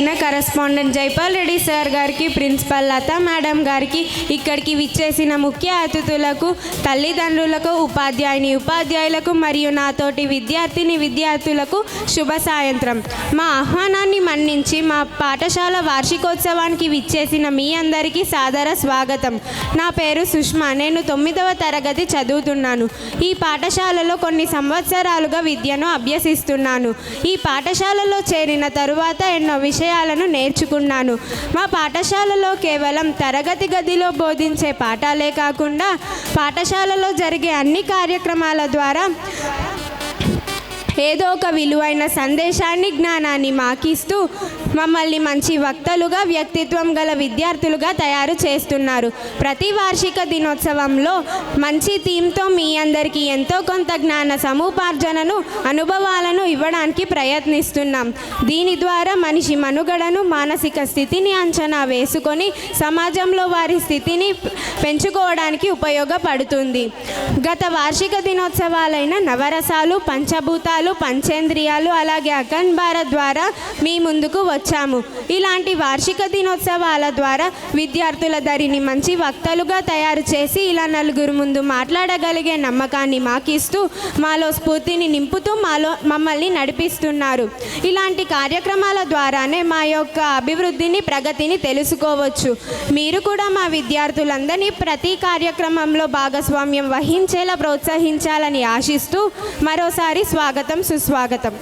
అయిన correspondent Jaipal Reddy sir గారికి, principal Lata madam గారికి, ఇక్కడికి విచ్చేసిన ముఖ్య అతిథులకు, తల్లిదండ్రులకు, ఉపాధ్యాయులకు మరియు నాతోటి విద్యార్థులకు శుభ సాయంత్రం. మా ఆహ్వానాన్ని మన్నించి మా పాఠశాల వార్షికోత్సవానికి విచ్చేసిన మీ అందరికీ సాదర స్వాగతం. నా పేరు సుష్మా. నేను 9వ తరగతి చదువుతున్నాను. ఈ పాఠశాలలో కొన్ని సంవత్సరాలుగా విద్యను అభ్యసిస్తున్నాను. ఈ పాఠశాలలో చేరిన తరువాత ఎన్నో విషయాలను నేర్చుకున్నాను. మా పాఠశాలలో కేవలం తరగతి గదిలో బోధించే పాఠాలే కాకుండా పాఠశాలలో జరిగే అన్ని కార్యక్రమాల ద్వారా ఏదో ఒక విలువైన సందేశాన్ని, జ్ఞానాన్ని మాకిస్తూ మమ్మల్ని మంచి వక్తలుగా, వ్యక్తిత్వం గల విద్యార్థులుగా తయారు చేస్తున్నారు. ప్రతి వార్షిక దినోత్సవంలో మంచి థీమ్తో మీ అందరికీ ఎంతో కొంత జ్ఞాన సముపార్జనను, అనుభవాలను ఇవ్వడానికి ప్రయత్నిస్తున్నాం. దీని ద్వారా మనిషి మనుగడను, మానసిక స్థితిని అంచనా వేసుకొని సమాజంలో వారి స్థితిని పెంచుకోవడానికి ఉపయోగపడుతుంది. గత వార్షిక దినోత్సవాలైన నవరసాలు, పంచభూతాలు, పంచేంద్రియాలు, అలాగే అఖండ్ భారత్ ద్వారా మీ ముందుకు వచ్చాము. ఇలాంటి వార్షిక దినోత్సవాల ద్వారా విద్యార్థుల దరిని మంచి వక్తలుగా తయారు చేసి ఇలా నలుగురు ముందు మాట్లాడగలిగే నమ్మకాన్ని మాకిస్తూ మాలో స్ఫూర్తిని నింపుతూ మమ్మల్ని నడిపిస్తున్నారు. ఇలాంటి కార్యక్రమాల ద్వారానే మా యొక్క అభివృద్ధిని, ప్రగతిని తెలుసుకోవచ్చు. మీరు కూడా మా విద్యార్థులందరినీ ప్రతి కార్యక్రమంలో భాగస్వామ్యం వహించేలా ప్రోత్సహించాలని ఆశిస్తూ మరోసారి స్వాగతం, సుస్వాగతం.